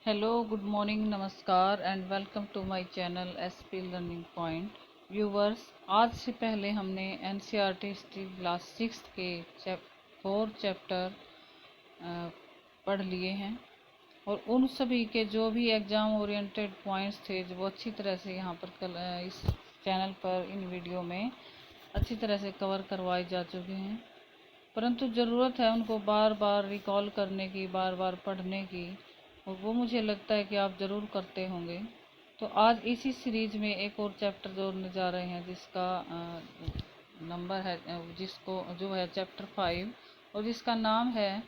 Hello, good morning, नमस्कार and welcome to my channel SP learning point. Viewers, आज से पहले हमने एनसीईआरटी हिस्ट्री क्लास 6 के 4 चैप्टर पढ़ लिए हैं और उन सभी के जो भी एग्ज़ाम ओरिएंटेड पॉइंट्स थे जो वो अच्छी तरह से यहाँ पर इस चैनल पर इन वीडियो में अच्छी तरह से कवर करवाए जा चुके हैं। परंतु ज़रूरत है उनको बार बार रिकॉल करने की, बार बार पढ़ने की, और वो मुझे लगता है कि आप ज़रूर करते होंगे। तो आज इसी सीरीज में एक और चैप्टर जोड़ने जा रहे हैं जिसका नंबर है जिसको जो है चैप्टर 5, और जिसका नाम है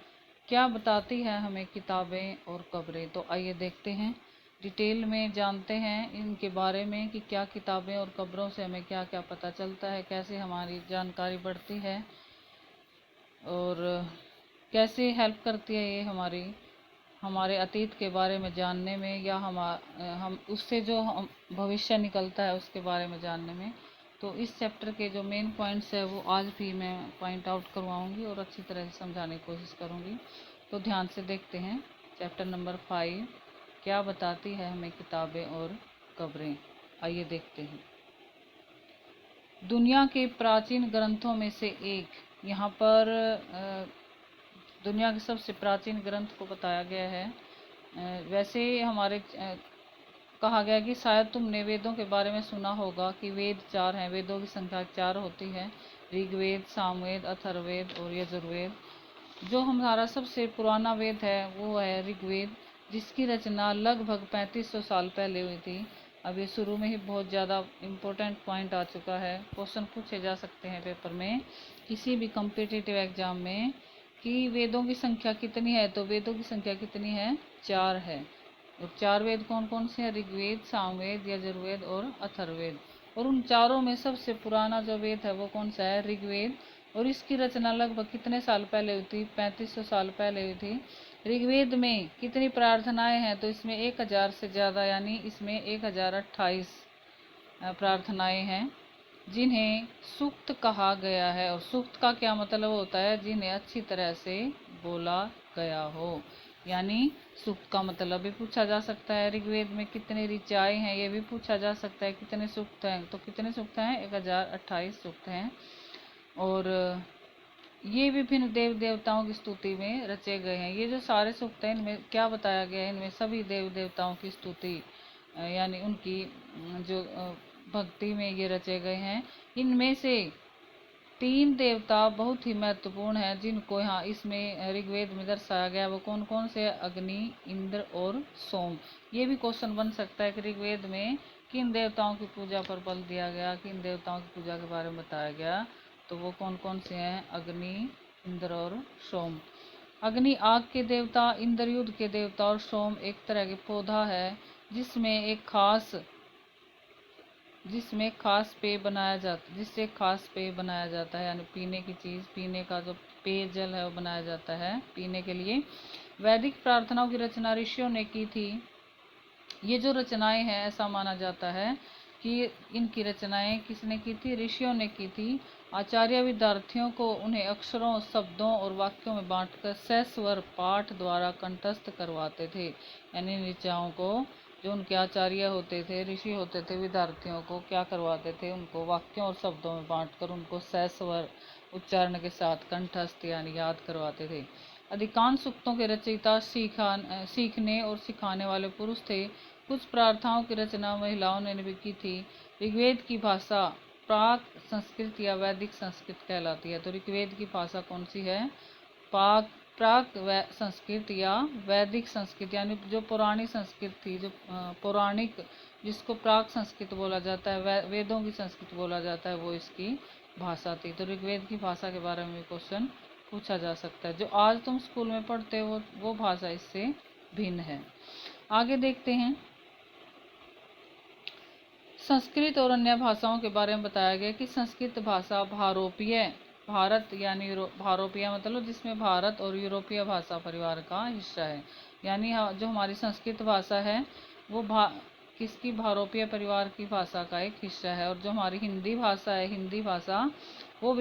क्या बताती है हमें किताबें और कब्रें। तो आइए देखते हैं, डिटेल में जानते हैं इनके बारे में कि क्या किताबें और कब्रों से हमें क्या क्या पता चलता है, कैसे हमारी जानकारी बढ़ती है और कैसे हेल्प करती है ये हमारे अतीत के बारे में जानने में, या हम उससे जो हम भविष्य निकलता है उसके बारे में जानने में। तो इस चैप्टर के जो मेन पॉइंट्स है वो आज भी मैं पॉइंट आउट करवाऊंगी और अच्छी तरह से समझाने की कोशिश करूंगी। तो ध्यान से देखते हैं चैप्टर नंबर 5, क्या बताती है हमें किताबें और कब्रें। आइए देखते हैं। दुनिया के प्राचीन ग्रंथों में से एक, यहाँ पर दुनिया के सबसे प्राचीन ग्रंथ को बताया गया है। वैसे हमारे कहा गया कि शायद तुमने वेदों के बारे में सुना होगा कि वेद 4 हैं, वेदों की संख्या 4 होती है, ऋग्वेद, सामवेद, अथर्ववेद और यजुर्वेद। जो हमारा सबसे पुराना वेद है वो है ऋग्वेद, जिसकी रचना लगभग 3500 साल पहले हुई थी। अब ये शुरू में ही बहुत ज़्यादा इम्पोर्टेंट पॉइंट आ चुका है, क्वेश्चन पूछे जा सकते हैं पेपर में किसी भी कम्पिटिटिव एग्जाम में कि वेदों की संख्या कितनी है। तो वेदों की संख्या कितनी है? 4 है। और 4 वेद कौन कौन से हैं? ऋग्वेद, सामवेद, यजुर्वेद और अथर्ववेद। और उन चारों में सबसे पुराना जो वेद है वो कौन सा है? ऋग्वेद। और इसकी रचना लगभग कितने साल पहले हुई थी? 3500 साल पहले हुई थी। ऋग्वेद में कितनी प्रार्थनाएं हैं? तो इसमें 1000 से ज़्यादा, यानी इसमें 1028 प्रार्थनाएं हैं जिन्हें सूक्त कहा गया है। और सूक्त का क्या मतलब होता है? जिन्हें अच्छी तरह से बोला गया हो, यानी सूक्त का मतलब भी पूछा जा सकता है। ऋग्वेद में कितने ऋचाएं हैं ये भी पूछा जा सकता है, कितने सूक्त हैं। तो कितने सूक्त हैं? 1028 सूक्त हैं। और ये विभिन्न देव देवताओं की स्तुति में रचे गए हैं। ये जो सारे सूक्त हैं इनमें क्या बताया गया है? इनमें सभी देव देवताओं की स्तुति यानी उनकी जो भक्ति में ये रचे गए हैं। इनमें से 3 देवता बहुत ही महत्वपूर्ण हैं जिनको यहाँ इसमें ऋग्वेद में दर्शाया गया। वो कौन कौन से? अग्नि, इंद्र और सोम। ये भी क्वेश्चन बन सकता है कि ऋग्वेद में किन देवताओं की पूजा पर बल दिया गया, किन देवताओं की पूजा के बारे में बताया गया। तो वो कौन कौन से हैं? अग्नि, इंद्र और सोम। अग्नि आग के देवता, इंद्र युद्ध के देवता और सोम एक तरह के पौधा है जिसमें खास पेय बनाया जाता जिससे खास पेय बनाया जाता है, यानी पीने की चीज़, पीने का जो पेयजल है वो बनाया जाता है पीने के लिए। वैदिक प्रार्थनाओं की रचना ऋषियों ने की थी। ये जो रचनाएं हैं ऐसा माना जाता है कि इनकी रचनाएं किसने की थी? ऋषियों ने की थी। आचार्य विद्यार्थियों को उन्हें अक्षरों, शब्दों और वाक्यों में बांटकर सस्वर पाठ द्वारा कंठस्थ करवाते थे। यानी ऋचाओं को जो उनके आचार्य होते थे, ऋषि होते थे, विद्यार्थियों को क्या करवाते थे? उनको वाक्यों और शब्दों में बांटकर उनको सस्वर उच्चारण के साथ कंठस्थ यानी याद करवाते थे। अधिकांश सूक्तों के रचयिता सीखने और सिखाने वाले पुरुष थे। कुछ प्रार्थनाओं की रचना महिलाओं ने भी की थी। ऋग्वेद की भाषा प्राक संस्कृत या वैदिक संस्कृत कहलाती है। तो ऋग्वेद की भाषा कौन सी है? पाक प्राक संस्कृत या वैदिक संस्कृत, यानी जो पुरानी संस्कृत थी, जो पौराणिक, जिसको प्राक संस्कृत बोला जाता है, वेदों की संस्कृत बोला जाता है, वो इसकी भाषा थी। तो ऋग्वेद की भाषा के बारे में क्वेश्चन पूछा जा सकता है। जो आज तुम स्कूल में पढ़ते हो वो भाषा इससे भिन्न है। आगे देखते हैं। संस्कृत और अन्य भाषाओं के बारे में बताया गया कि संस्कृत भाषा भारोपीय, भारत यानी भारोपीय मतलब जिसमें भारत और यूरोपीय भाषा परिवार का हिस्सा है। यानी जो हमारी संस्कृत भाषा है वो किसकी? भारोपीय परिवार की भाषा का एक हिस्सा है। और जो हमारी हिंदी भाषा है, हिंदी भाषा वो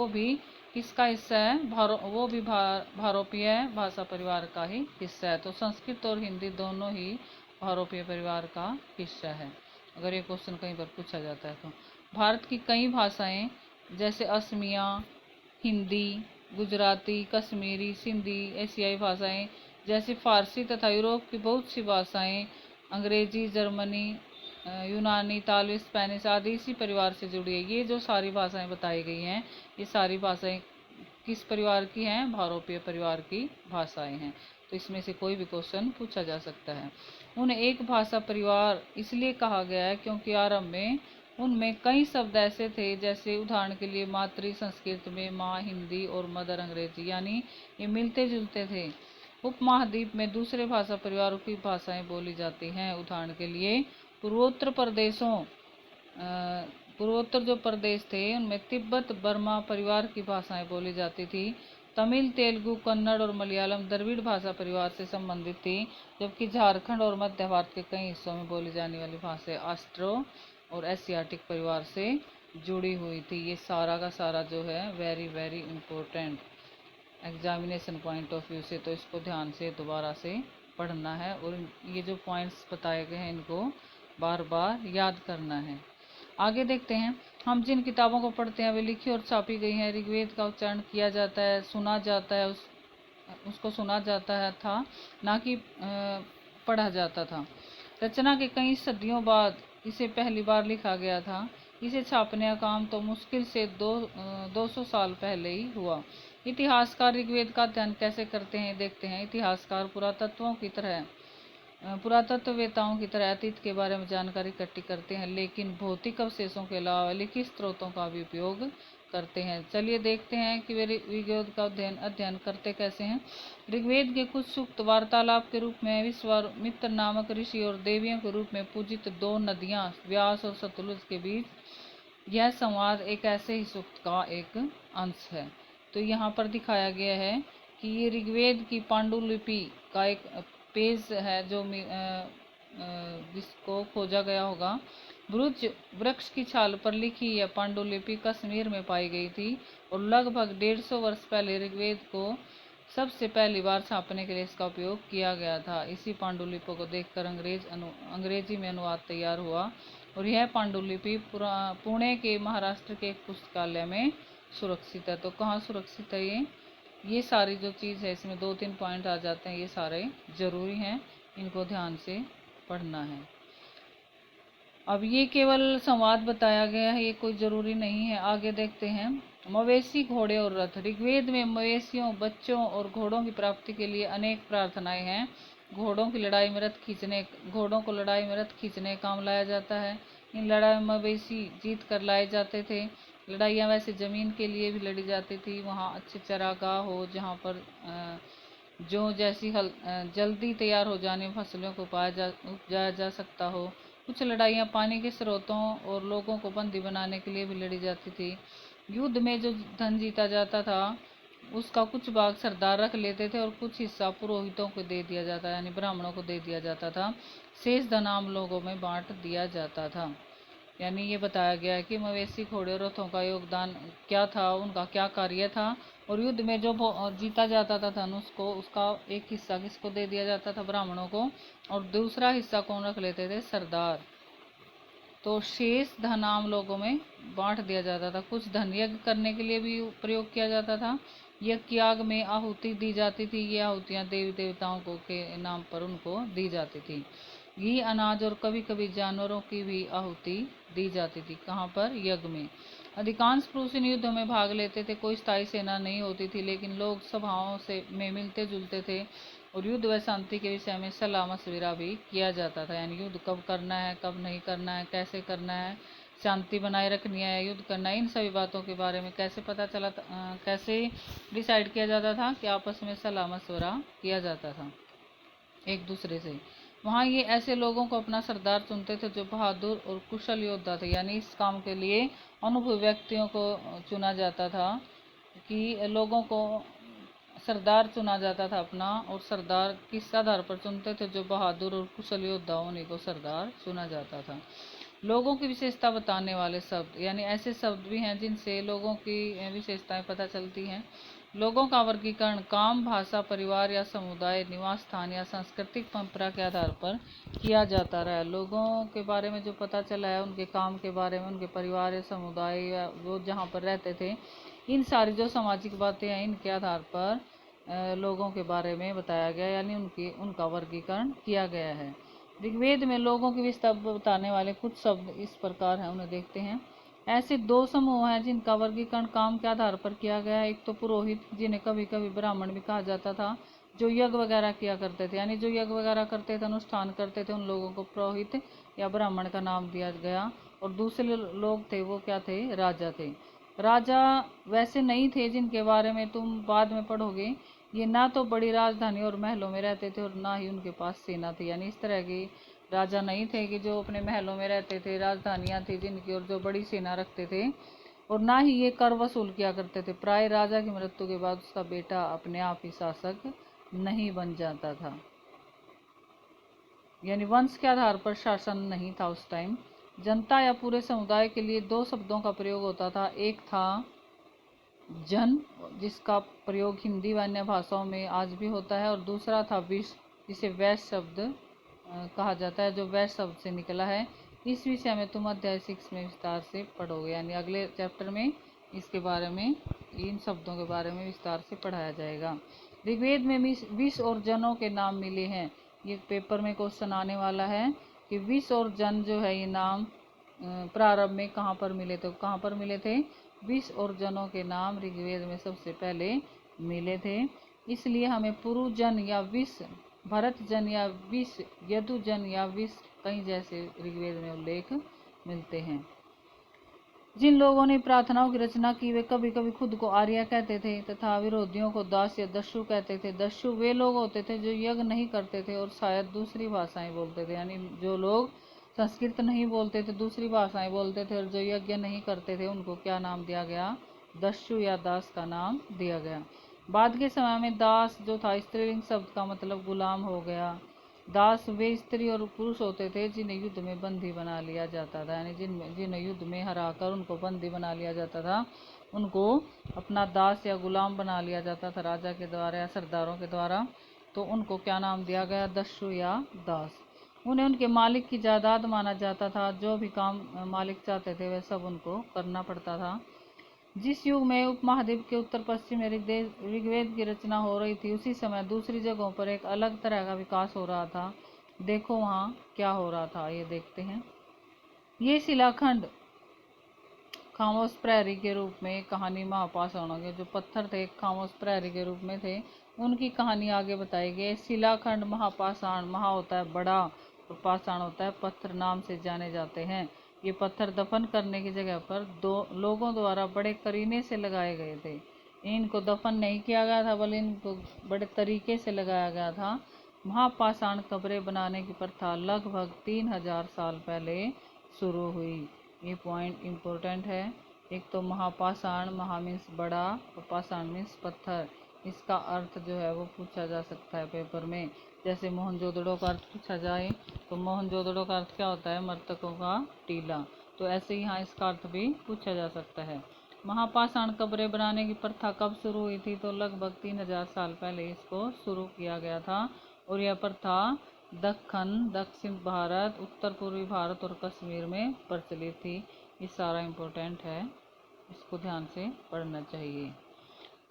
भी किसका हिस्सा है? वो भी भारोपीय भाषा परिवार का ही हिस्सा है। तो संस्कृत और हिंदी दोनों ही भारोपीय परिवार का हिस्सा है, अगर ये क्वेश्चन कहीं पर पूछा जाता है तो। भारत की कई भाषाएं जैसे असमिया, हिंदी, गुजराती, कश्मीरी, सिंधी, एशियाई भाषाएं जैसे फारसी तथा यूरोप की बहुत सी भाषाएं, अंग्रेजी, जर्मनी, यूनानी, इतालवी, स्पेनिश आदि इसी परिवार से जुड़ी है। ये जो सारी भाषाएं बताई गई हैं, ये सारी भाषाएं किस परिवार की हैं? भारोपीय परिवार की भाषाएं हैं। तो इसमें से कोई भी क्वेश्चन पूछा जा सकता है। उन्हें एक भाषा परिवार इसलिए कहा गया है क्योंकि आरंभ में उनमें कई शब्द ऐसे थे, जैसे उदाहरण के लिए मातृ संस्कृत में माँ हिंदी और मदर अंग्रेजी, यानी ये मिलते जुलते थे। उपमहाद्वीप में दूसरे भाषा परिवारों की भाषाएं बोली जाती हैं। उदाहरण के लिए पूर्वोत्तर प्रदेशों पूर्वोत्तर जो प्रदेश थे उनमें तिब्बत बर्मा परिवार की भाषाएं बोली जाती थी। तमिल, तेलुगु, कन्नड़ और मलयालम द्रविड़ भाषा परिवार से संबंधित थी, जबकि झारखंड और मध्य भारत के कई हिस्सों में बोली जाने वाली भाषाएं ऑस्ट्रो और एशियाटिक परिवार से जुड़ी हुई थी। ये सारा का सारा जो है very very important examination point of view से, तो इसको ध्यान से दोबारा से पढ़ना है और ये जो पॉइंट्स बताए गए हैं इनको बार बार याद करना है। आगे देखते हैं, हम जिन किताबों को पढ़ते हैं वे लिखी और छापी गई हैं। ऋग्वेद का उच्चारण किया जाता है, सुना जाता है, उसको सुना जाता है था, ना कि पढ़ा जाता था। रचना के कई सदियों बाद इसे पहली बार लिखा गया था। इसे छापने का काम तो मुश्किल से 200 साल पहले ही हुआ। इतिहासकार ऋग्वेद का अध्ययन कैसे करते हैं देखते हैं। इतिहासकार पुरातत्ववेताओं की तरह अतीत के बारे में जानकारी इकट्ठी करते हैं, लेकिन भौतिक अवशेषों के अलावा लिखित स्रोतों का भी उपयोग करते हैं। चलिए देखते हैं कि वे ऋग्वेद का अध्ययन करते कैसे हैं। ऋग्वेद के कुछ सूक्त वार्तालाप के रूप में विश्वामित्र नामक ऋषि और देवियों के रूप में पूजित दो नदियां व्यास और सतलुज के बीच यह संवाद एक ऐसे ही सूक्त का एक अंश है। तो यहाँ पर दिखाया गया है कि ये ऋग्वेद की पांडुलिपि का एक पेज है जो जिसको खोजा गया होगा। भुज वृक्ष की छाल पर लिखी यह पांडुलिपि कश्मीर में पाई गई थी और लगभग 150 वर्ष पहले ऋग्वेद को सबसे पहली बार छापने के लिए इसका उपयोग किया गया था। इसी पांडुलिपि को देखकर अंग्रेजी में अनुवाद तैयार हुआ और यह पांडुलिपि पुणे के महाराष्ट्र के एक पुस्तकालय में सुरक्षित है। तो कहाँ सुरक्षित है ये सारी जो चीज़ है इसमें 2-3 पॉइंट आ जाते हैं, ये सारे जरूरी हैं, इनको ध्यान से पढ़ना है। अब ये केवल संवाद बताया गया है, ये कोई जरूरी नहीं है। आगे देखते हैं, मवेशी, घोड़े और रथ। ऋग्वेद में मवेशियों, बच्चों और घोड़ों की प्राप्ति के लिए अनेक प्रार्थनाएं हैं। घोड़ों को लड़ाई में रथ खींचने काम लाया जाता है। इन लड़ाई में मवेशी जीत कर लाए जाते थे। लड़ाइयाँ वैसे ज़मीन के लिए भी लड़ी जाती थी, वहाँ अच्छे चरागाह हो जहाँ पर जो जैसी जल्दी तैयार हो जाने फसलों को उपजाया जा सकता हो। कुछ लड़ाइयाँ पानी के स्रोतों और लोगों को बंदी बनाने के लिए भी लड़ी जाती थी। युद्ध में जो धन जीता जाता था उसका कुछ भाग सरदार रख लेते थे और कुछ हिस्सा पुरोहितों को दे दिया जाता, यानी ब्राह्मणों को दे दिया जाता था। शेष धन आम लोगों में बांट दिया जाता था। यानी ये बताया गया है कि मवेशी, घोड़े और रथों का योगदान क्या था, उनका क्या कार्य था, और युद्ध में जो जीता जाता था धन उसका एक हिस्सा किसको दे दिया जाता था? ब्राह्मणों को, और दूसरा हिस्सा कौन रख लेते थे? सरदार। तो शेष धन आम लोगों में बांट दिया जाता था। कुछ धन यज्ञ करने के लिए भी प्रयोग किया जाता था। यज्ञ याग में आहुति दी जाती थी। ये आहुतियाँ देवी देवताओं को के नाम पर उनको दी जाती थी। घी, अनाज और कभी कभी जानवरों की भी आहुति दी जाती थी। कहाँ पर? यज्ञ में। अधिकांश पुरुष इन युद्धों में भाग लेते थे। कोई स्थायी सेना नहीं होती थी, लेकिन लोग सभाओं में मिलते जुलते थे और युद्ध व शांति के विषय में सलाह मशविरा भी किया जाता था। यानी युद्ध कब करना है, कब नहीं करना है, कैसे करना है, शांति बनाए रखनी है, युद्ध करना है, इन सभी बातों के बारे में कैसे पता चला कैसे डिसाइड किया जाता था कि आपस में सलाह मशवरा किया जाता था एक दूसरे से। वहाँ ये ऐसे लोगों को अपना सरदार चुनते थे जो बहादुर और कुशल योद्धा थे। यानी इस काम के लिए अनुभवी व्यक्तियों को चुना जाता था, कि लोगों को सरदार चुना जाता था अपना, और सरदार किस आधार पर चुनते थे? जो बहादुर और कुशल योद्धा उन्हीं को सरदार चुना जाता था। लोगों की विशेषता बताने वाले शब्द, यानी ऐसे शब्द भी हैं जिनसे लोगों की विशेषताएं पता चलती हैं। लोगों का वर्गीकरण काम, भाषा, परिवार या समुदाय, निवास स्थान या सांस्कृतिक परंपरा के आधार पर किया जाता रहा है। लोगों के बारे में जो पता चला है, उनके काम के बारे में, उनके परिवार या समुदाय या वो जहाँ पर रहते थे, इन सारी जो सामाजिक बातें हैं, इनके आधार पर लोगों के बारे में बताया गया, यानी उनका वर्गीकरण किया गया है। ऋग्वेद में लोगों की विशेषता बताने वाले कुछ शब्द इस प्रकार हैं, उन्हें देखते हैं। ऐसे दो समूह हैं जिनका वर्गीकरण काम के आधार पर किया गया है। एक तो पुरोहित, जिन्हें कभी कभी ब्राह्मण भी कहा जाता था, जो यज्ञ वगैरह किया करते थे, यानी जो यज्ञ वगैरह करते थे, अनुष्ठान करते थे, उन लोगों को पुरोहित या ब्राह्मण का नाम दिया गया। और दूसरे लोग थे, वो क्या थे? राजा थे। राजा वैसे नहीं थे जिनके बारे में तुम बाद में पढ़ोगे। ये ना तो बड़ी राजधानी और महलों में रहते थे और ना ही उनके पास सेना थी, यानी इस तरह की राजा नहीं थे कि जो अपने महलों में रहते थे, राजधानियां थी जिनकी और जो बड़ी सेना रखते थे। और ना ही ये कर वसूल किया करते थे। प्राय राजा की मृत्यु के बाद उसका बेटा अपने आप ही शासक नहीं बन जाता था, यानी वंश के आधार पर शासन नहीं था उस टाइम। जनता या पूरे समुदाय के लिए दो शब्दों का प्रयोग होता था। एक था जन, जिसका प्रयोग हिंदी व अन्य भाषाओं में आज भी होता है, और दूसरा था विश्व, जिसे वैश्य शब्द कहा जाता है, जो वैश्य शब्द से निकला है। इस विषय में तुम अध्याय 6 में विस्तार से पढ़ोगे, यानी अगले चैप्टर में इसके बारे में, इन शब्दों के बारे में विस्तार से पढ़ाया जाएगा। ऋग्वेद में विश्व और जनों के नाम मिले हैं। ये पेपर में क्वेश्चन आने वाला है कि विश्व और जन जो है, ये नाम प्रारंभ में कहाँ पर मिले थे? कहाँ पर मिले थे? विश्व और जनों के नाम ऋग्वेद में सबसे पहले मिले थे। इसलिए हमें पुरुजन या विश्व, भरत जन या विश्व, यदुजन या विश्व, कई जैसे ऋग्वेद में उल्लेख मिलते हैं। जिन लोगों ने प्रार्थनाओं की रचना की, वे कभी कभी खुद को आर्य कहते थे तथा विरोधियों को दास या दस्यु कहते थे। दस्यु वे लोग होते थे जो यज्ञ नहीं करते थे और शायद दूसरी भाषाएं बोलते थे, यानी जो लोग संस्कृत नहीं बोलते थे, दूसरी भाषाएं बोलते थे और जो यज्ञ नहीं करते थे, उनको क्या नाम दिया गया? दस्यु या दास का नाम दिया गया। बाद के समय में दास जो था, स्त्रीलिंग शब्द का मतलब गुलाम हो गया। दास वे स्त्री और पुरुष होते थे जिन्हें युद्ध में बंदी बना लिया जाता था, यानी जिन्हें युद्ध में हराकर उनको बंदी बना लिया जाता था, उनको अपना दास या गुलाम बना लिया जाता था राजा के द्वारा या सरदारों के द्वारा। तो उनको क्या नाम दिया गया? दस्यु या दास। उन्हें उनके मालिक की जायदाद माना जाता था। जो भी काम मालिक चाहते थे वह सब उनको करना पड़ता था। जिस युग में उपमहाद्वीप के उत्तर पश्चिम में ऋग्वेद की रचना हो रही थी, उसी समय दूसरी जगहों पर एक अलग तरह का विकास हो रहा था। देखो वहाँ क्या हो रहा था, ये देखते हैं। ये शिलाखंड खामोश प्रहरी के रूप में कहानी महापाषाणों के जो पत्थर थे, खामोश प्रहरी के रूप में थे, उनकी कहानी आगे बताई गई। शिलाखंड महापाषाण, महा होता है बड़ा और पाषाण होता है पत्थर, नाम से जाने जाते हैं। ये पत्थर दफन करने की जगह पर दो लोगों द्वारा बड़े करीने से लगाए गए थे। इनको दफन नहीं किया गया था, बल्कि इनको बड़े तरीके से लगाया गया था। महापाषाण कब्रें बनाने की प्रथा लगभग 3000 साल पहले शुरू हुई। ये पॉइंट इम्पोर्टेंट है। एक तो महापाषाण, महा मीन्स बड़ा और पाषाण मीन्स पत्थर। इसका अर्थ जो है वो पूछा जा सकता है पेपर में। जैसे मोहनजोदड़ो का अर्थ पूछा जाए तो मोहनजोदड़ो का अर्थ क्या होता है? मृतकों का टीला। तो ऐसे यहाँ इसका अर्थ भी पूछा जा सकता है। महापाषाण कब्रें बनाने की प्रथा कब शुरू हुई थी? तो लगभग 3000 साल पहले इसको शुरू किया गया था। और यह प्रथा दक्कन, दक्षिण भारत, उत्तर पूर्वी भारत और कश्मीर में प्रचलित थी। ये सारा इम्पोर्टेंट है, इसको ध्यान से पढ़ना चाहिए।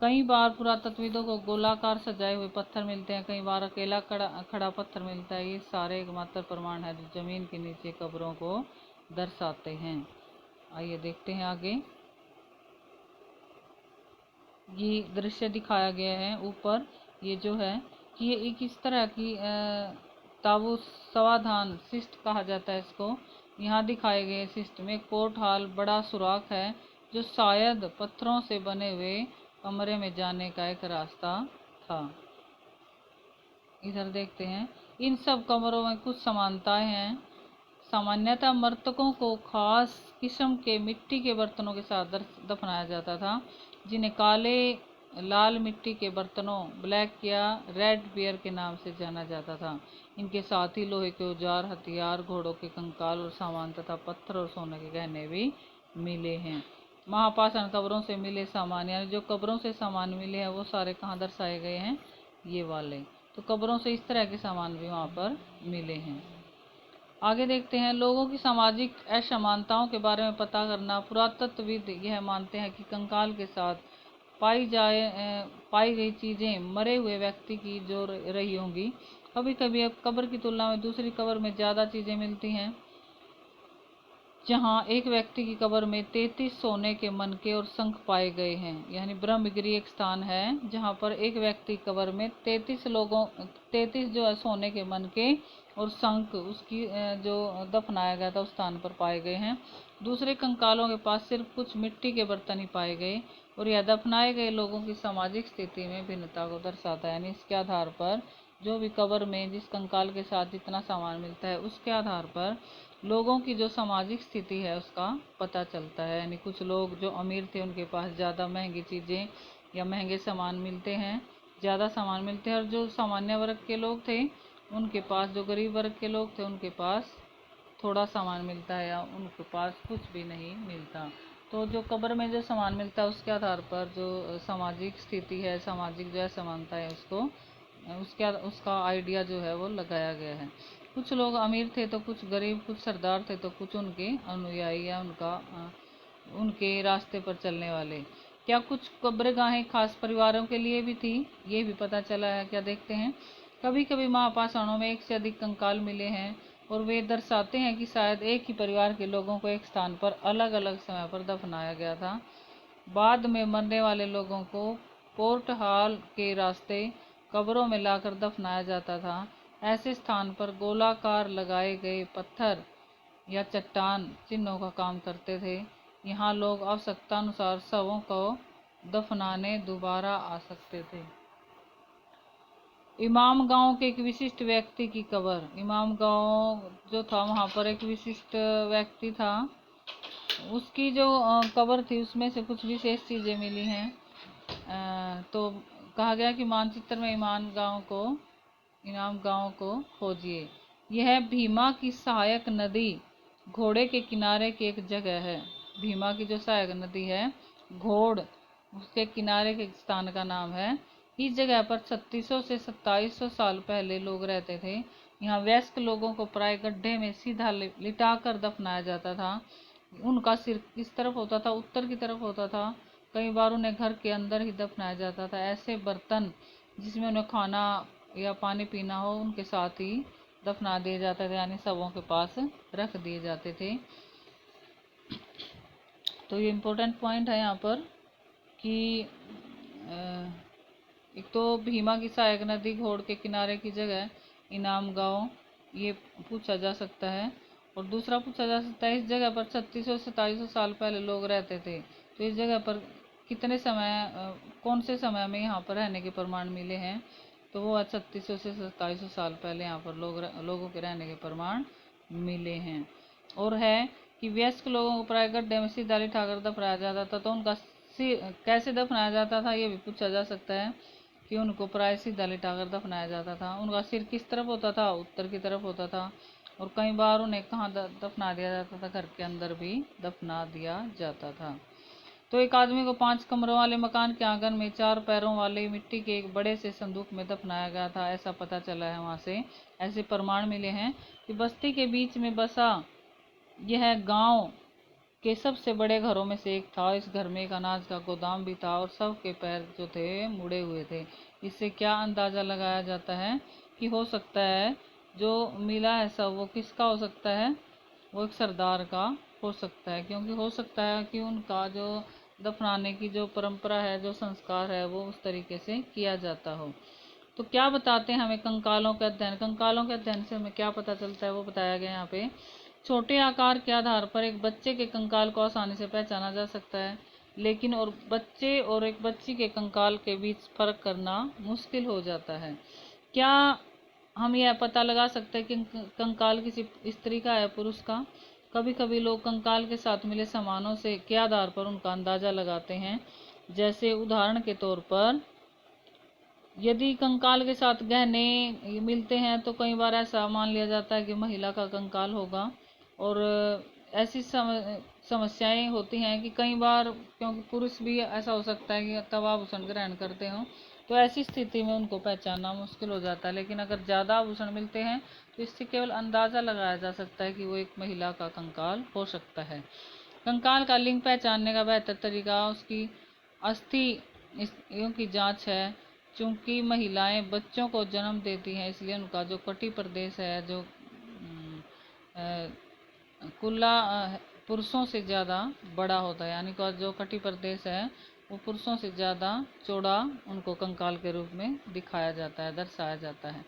कई बार पुरातत्वविदों को गोलाकार सजाए हुए पत्थर मिलते हैं, कई बार अकेला खड़ा पत्थर मिलता है। ये सारे एकमात्र प्रमाण है जो जमीन के नीचे कब्रों को दर्शाते हैं। आइए देखते हैं आगे। ये दृश्य दिखाया गया है ऊपर, ये जो है कि ये एक इस तरह की ताबूत समाधान शिष्ट कहा जाता है इसको। यहाँ दिखाए गए शिष्ट में कोर्ट हॉल, बड़ा सुराख है जो शायद पत्थरों से बने हुए कमरे में जाने का एक रास्ता था। इधर देखते हैं, इन सब कमरों में कुछ समानताएं हैं। सामान्यतः मृतकों को खास किस्म के मिट्टी के बर्तनों के साथ दफनाया जाता था, जिन्हें काले लाल मिट्टी के बर्तनों ब्लैक या रेड वेयर के नाम से जाना जाता था। इनके साथ ही लोहे के औजार, हथियार, घोड़ों के कंकाल और सामान तथा पत्थर और सोने के गहने भी मिले हैं। महापाषाण कब्रों से मिले सामान, यानी जो कब्रों से सामान मिले हैं वो सारे कहाँ दर्शाए गए हैं, ये वाले। तो कब्रों से इस तरह के सामान भी वहाँ पर मिले हैं। आगे देखते हैं, लोगों की सामाजिक असमानताओं के बारे में पता करना। पुरातत्वविद यह मानते हैं कि कंकाल के साथ पाई गई चीजें मरे हुए व्यक्ति की जो रही होंगी। कभी कभी अब कब्र की तुलना में दूसरी कब्र में ज्यादा चीजें मिलती हैं। जहां एक व्यक्ति की कब्र में 33 सोने के मनके और शंख पाए गए हैं। यानी ब्रह्मगिरी एक स्थान है जहां पर एक व्यक्ति की कब्र में 33 जो है सोने के मनके और शंख उसकी जो दफनाया गया था उस स्थान पर पाए गए हैं। दूसरे कंकालों के पास सिर्फ कुछ मिट्टी के बर्तन ही पाए गए और यह दफनाए गए लोगों की सामाजिक स्थिति में भिन्नता को दर्शाता है। यानी इसके आधार पर जो भी कब्र में जिस कंकाल के साथ जितना सामान मिलता है उसके आधार पर लोगों की जो सामाजिक स्थिति है उसका पता चलता है। यानी कुछ लोग जो अमीर थे उनके पास ज़्यादा महंगी चीज़ें या महंगे सामान मिलते हैं, ज़्यादा सामान मिलते हैं, और जो सामान्य वर्ग के लोग थे उनके पास, जो गरीब वर्ग के लोग थे उनके पास थोड़ा सामान मिलता है या उनके पास कुछ भी नहीं मिलता। तो जो कब्र में जो सामान मिलता है उसके आधार पर जो सामाजिक स्थिति है, सामाजिक जो समानता है उसका आइडिया जो है वो लगाया गया है। कुछ लोग अमीर थे तो कुछ गरीब, कुछ सरदार थे तो कुछ उनके अनुयायी या उनके रास्ते पर चलने वाले। क्या कुछ कब्रगाहें खास परिवारों के लिए भी थी, ये भी पता चला है। क्या देखते हैं, कभी कभी महापाषाणों में एक से अधिक कंकाल मिले हैं और वे दर्शाते हैं कि शायद एक ही परिवार के लोगों को एक स्थान पर अलग अलग समय पर दफनाया गया था। बाद में मरने वाले लोगों को पोर्ट हॉल के रास्ते कब्रों में लाकर दफनाया जाता था। ऐसे स्थान पर गोलाकार लगाए गए पत्थर या चट्टान चिन्हों का काम करते थे। यहाँ लोग आवश्यकता अनुसार शवों को दफनाने दोबारा आ सकते थे। इमाम गांव के एक विशिष्ट व्यक्ति की कब्र। इमाम गांव जो था वहाँ पर एक विशिष्ट व्यक्ति था, उसकी जो कब्र थी उसमें से कुछ विशेष चीज़ें मिली हैं। तो कहा गया कि मानचित्र में इनाम गांव को खोजिए। यह भीमा की सहायक नदी घोड़े के किनारे की एक जगह है। भीमा की जो सहायक नदी है घोड़ उसके किनारे के स्थान का नाम है। इस जगह पर 3600 से 2700 साल पहले लोग रहते थे। यहाँ वयस्क लोगों को प्राय गड्ढे में सीधा लिटाकर दफनाया जाता था। उनका सिर किस तरफ होता था, उत्तर की तरफ होता था। कई बार उन्हें घर के अंदर ही दफनाया जाता था। ऐसे बर्तन जिसमें उन्हें खाना या पानी पीना हो उनके साथ ही दफना दिए जाते थे, यानी शवों के पास रख दिए जाते थे। तो ये इम्पोर्टेंट पॉइंट है यहाँ पर कि एक तो भीमा की सहायक नदी घोड़ के किनारे की जगह इनाम गांव, ये पूछा जा सकता है। और दूसरा पूछा जा सकता है इस जगह पर 3600 से 2700 साल पहले लोग रहते थे। तो इस जगह पर कितने समय कौन से समय में यहाँ पर रहने के प्रमाण मिले हैं, तो वो 3600 से 2700 साल पहले यहाँ पर लोगों के रहने के प्रमाण मिले हैं। और है कि वयस्क लोगों को प्राय गड्ढे में सीधा लिटाकर दफनाया जाता था। तो उनका कैसे दफनाया जाता था ये भी पूछा जा सकता है कि उनको प्राय सीधा लिटाकर दफनाया जाता था। उनका सिर किस तरफ होता था, उत्तर की तरफ होता था। और कई बार उन्हें कहाँ दफना दिया जाता था, घर के अंदर भी दफना दिया जाता था। तो एक आदमी को 5 कमरों वाले मकान के आंगन में 4 पैरों वाले मिट्टी के एक बड़े से संदूक में दफनाया गया था, ऐसा पता चला है। वहाँ से ऐसे प्रमाण मिले हैं कि बस्ती के बीच में बसा यह गांव के सबसे बड़े घरों में से एक था। इस घर में एक अनाज का गोदाम भी था और सब के पैर जो थे मुड़े हुए थे। इससे क्या अंदाजा लगाया जाता है कि हो सकता है जो मिला है सब वो किसका हो सकता है, वो एक सरदार का हो सकता है। क्योंकि हो सकता है कि उनका जो दफनाने की जो परंपरा है, जो संस्कार है, वो उस तरीके से किया जाता हो। तो क्या बताते हैं हमें कंकालों के अध्ययन। कंकालों के अध्ययन से हमें क्या पता चलता है वो बताया गया यहाँ पे। छोटे आकार के आधार पर एक बच्चे के कंकाल को आसानी से पहचाना जा सकता है, लेकिन और बच्चे और एक बच्ची के कंकाल के बीच फर्क करना मुश्किल हो जाता है। क्या हम यह पता लगा सकते हैं कि कंकाल किसी स्त्री का है, पुरुष का? कभी कभी लोग कंकाल के साथ मिले सामानों से के आधार पर उनका अंदाजा लगाते हैं। जैसे उदाहरण के तौर पर यदि कंकाल के साथ गहने मिलते हैं तो कई बार ऐसा मान लिया जाता है कि महिला का कंकाल होगा। और ऐसी समस्याएं होती हैं कि कई बार, क्योंकि पुरुष भी ऐसा हो सकता है कि तब आभूषण ग्रहण करते हो, तो ऐसी स्थिति में उनको पहचानना मुश्किल हो जाता है। लेकिन अगर ज़्यादा आभूषण मिलते हैं तो इससे केवल अंदाज़ा लगाया जा सकता है कि वो एक महिला का कंकाल हो सकता है। कंकाल का लिंग पहचानने का बेहतर तरीका उसकी अस्थियों की जांच है। चूंकि महिलाएं बच्चों को जन्म देती हैं, इसलिए उनका जो कटी प्रदेश है, जो कुल्ला पुरुषों से ज़्यादा बड़ा होता है, यानी कि जो कटी प्रदेश है वो पुरुषों से ज़्यादा चौड़ा उनको कंकाल के रूप में दिखाया जाता है, दर्शाया जाता है।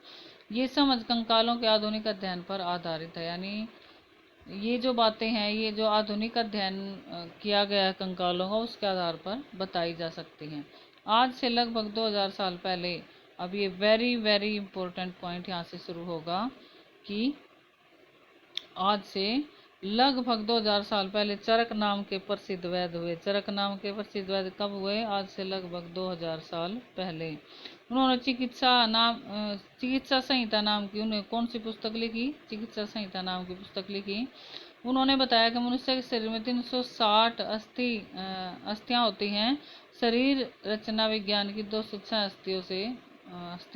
ये समझ कंकालों के आधुनिक अध्ययन पर आधारित है, यानी ये जो बातें हैं, ये जो आधुनिक अध्ययन किया गया है कंकालों का, उसके आधार पर बताई जा सकती हैं। आज से लगभग 2000 साल पहले, अब ये वेरी वेरी इंपॉर्टेंट पॉइंट यहाँ से शुरू होगा कि आज से लगभग 2000 साल पहले चरक नाम के प्रसिद्ध वैद्य हुए। चरक नाम के प्रसिद्ध वैद्य कब हुए? आज से लगभग 2000 साल पहले। उन्होंने चिकित्सा संहिता नाम की, उन्हें कौन सी पुस्तक लिखी? चिकित्सा संहिता नाम की पुस्तक लिखी। उन्होंने बताया कि मनुष्य के शरीर में 360 अस्थियां होती हैं। शरीर रचना विज्ञान की 206 अस्थियों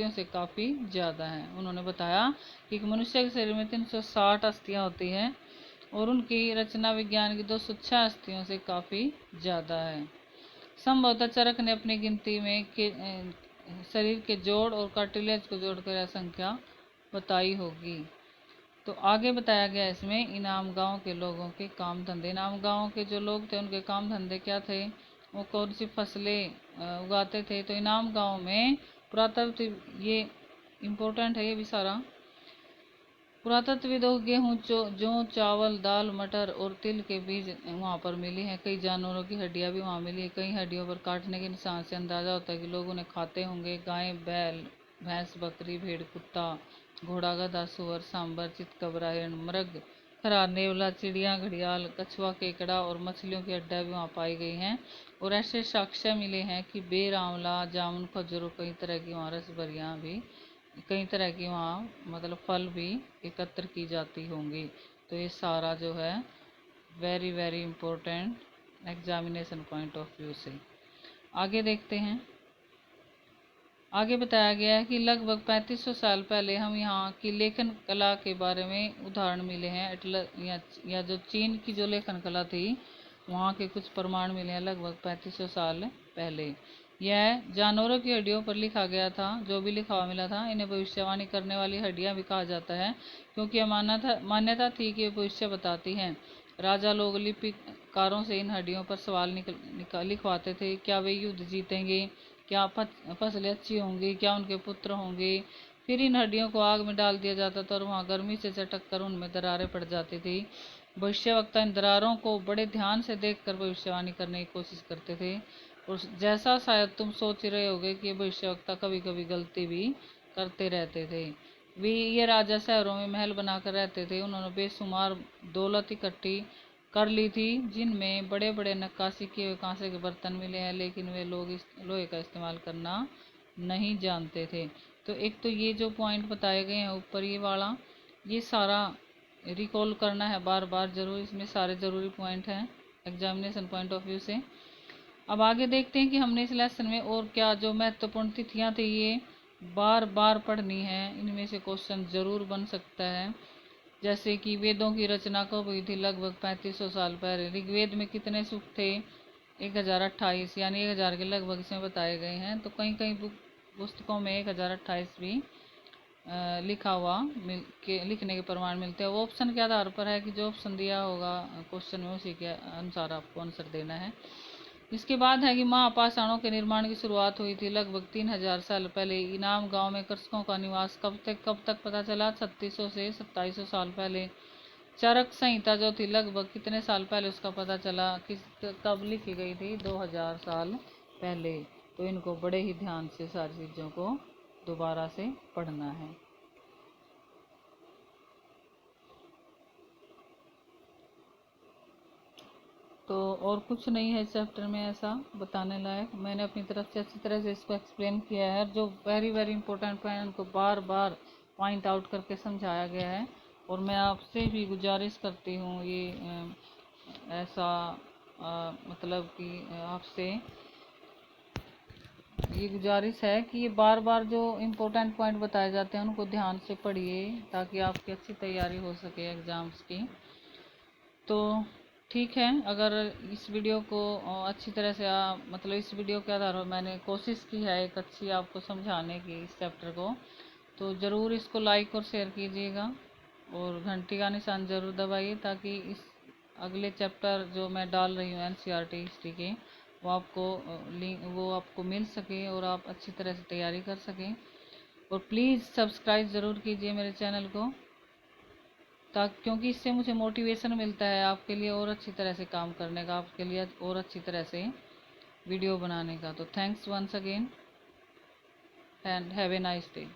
से काफ़ी ज़्यादा है। उन्होंने बताया कि मनुष्य के शरीर में 360 अस्थियां होती हैं और उनकी रचना विज्ञान की 206 अस्थियों से काफ़ी ज़्यादा है। संभवतः चरक ने अपनी गिनती में शरीर के जोड़ और कार्टिलेज को जोड़कर यह संख्या बताई होगी। तो आगे बताया गया इसमें इनाम गांव के लोगों के काम धंधे। इनाम गांव के जो लोग थे उनके काम धंधे क्या थे? वो कौन सी फसलें उगाते थे? तो इनाम गांव में पुरातत्व, ये इम्पोर्टेंट है ये भी सारा, पुरातत्वविदों गेहूँ, जौ, चावल, दाल, मटर और तिल के बीज वहाँ पर मिली हैं। कई जानवरों की हड्डियाँ भी वहाँ मिली है। कई हड्डियों पर काटने के निशान से अंदाजा होता है कि लोग उन्हें खाते होंगे। गाय, बैल, भैंस, बकरी, भेड़, कुत्ता, घोड़ा, गधा, सुअर, सांबर, चितकबरा, हिरण, मृग, खरार, नेवला, चिड़िया, घड़ियाल, कछुआ, केकड़ा और मछलियों की हड्डियाँ भी वहाँ पाई गई हैं। और ऐसे साक्ष्य मिले हैं कि बेर, आंवला, जामुन, खजूर, कई तरह की वहाँ रसबरियाँ भी, कई तरह की वहाँ मतलब फल भी एकत्र की जाती होंगी। तो ये सारा जो है very very important examination point of view से। आगे देखते हैं। आगे बताया गया है कि लगभग 3500 साल पहले हम यहाँ की लेखन कला के बारे में उदाहरण मिले हैं। या जो चीन की जो लेखन कला थी, वहाँ के कुछ प्रमाण मिले हैं लगभग 3500 साल पहले। यह जानवरों की हड्डियों पर लिखा गया था। जो भी लिखा हुआ मिला था, इन्हें भविष्यवाणी करने वाली हड्डियाँ भी कहा जाता है, क्योंकि यह मान्यता थी कि वे भविष्य बताती हैं। राजा लोग लिपिकारों से इन हड्डियों पर सवाल लिखवाते थे। क्या वे युद्ध जीतेंगे? क्या फसलें अच्छी होंगी? क्या उनके पुत्र होंगे? फिर इन हड्डियों को आग में डाल दिया जाता था और वहाँ गर्मी से चटक कर उनमें दरारें पड़ जाती थी। भविष्यवक्ता इन दरारों को बड़े ध्यान से देखकर भविष्यवाणी करने की कोशिश करते थे। और जैसा शायद तुम सोच रहे होगे कि भविष्यवक्ता कभी कभी गलती भी करते रहते थे। ये राजा शहरों में महल बनाकर रहते थे। उन्होंने बेशुमार दौलत इकट्ठी कर ली थी, जिनमें बड़े बड़े नक्काशी किए हुए कांसे के बर्तन मिले हैं, लेकिन वे लोग इस लोहे का इस्तेमाल करना नहीं जानते थे। तो एक तो ये जो पॉइंट बताए गए हैं ऊपर, ये वाला, ये सारा रिकॉल करना है बार बार जरूर। इसमें सारे ज़रूरी पॉइंट हैं एग्जामिनेशन पॉइंट ऑफ व्यू से। अब आगे देखते हैं कि हमने इस लेसन में और क्या जो महत्वपूर्ण तिथियां थी ये बार बार पढ़नी है। इनमें से क्वेश्चन जरूर बन सकता है। जैसे कि वेदों की रचना कब हुई थी? लगभग 3500 साल पहले। ऋग्वेद में कितने सूक्त थे? 1028, यानी 1000 के लगभग इसमें बताए गए हैं। तो कहीं कहीं पुस्तकों में 1028 भी लिखा हुआ लिखने के प्रमाण मिलते हैं। वो ऑप्शन के आधार पर है कि जो ऑप्शन दिया होगा क्वेश्चन में उसी के अनुसार आपको आंसर देना है। इसके बाद है कि महापाषाणों के निर्माण की शुरुआत हुई थी लगभग 3000 साल पहले। इनाम गांव में कृषकों का निवास कब तक पता चला? 3600 से 2700 साल पहले। चरक संहिता जो थी लगभग कितने साल पहले उसका पता चला? कब लिखी गई थी? 2000 साल पहले। तो इनको बड़े ही ध्यान से सारी चीज़ों को दोबारा से पढ़ना है। तो और कुछ नहीं है इस चैप्टर में ऐसा बताने लायक। मैंने अपनी तरफ से अच्छी तरह से इसको एक्सप्लेन किया है। जो वेरी वेरी इंपॉर्टेंट पॉइंट उनको बार बार पॉइंट आउट करके समझाया गया है। और मैं आपसे भी गुजारिश करती हूँ ये ऐसा मतलब कि आपसे ये गुजारिश है कि ये बार बार जो इम्पोर्टेंट पॉइंट बताए जाते हैं उनको ध्यान से पढ़िए, ताकि आपकी अच्छी तैयारी हो सके एग्ज़ाम्स की। तो ठीक है, अगर इस वीडियो को अच्छी तरह से मतलब इस वीडियो के आधार पर मैंने कोशिश की है एक अच्छी आपको समझाने की इस चैप्टर को, तो ज़रूर इसको लाइक और शेयर कीजिएगा और घंटी का निशान ज़रूर दबाइए, ताकि इस अगले चैप्टर जो मैं डाल रही हूँ एनसीईआरटी हिस्ट्री के, वो आपको लिंक वो आपको मिल सके और आप अच्छी तरह से तैयारी कर सकें। और प्लीज़ सब्सक्राइब ज़रूर कीजिए मेरे चैनल को, ताकि क्योंकि इससे मुझे मोटिवेशन मिलता है आपके लिए और अच्छी तरह से काम करने का, आपके लिए और अच्छी तरह से वीडियो बनाने का। तो thanks once again and have a nice day.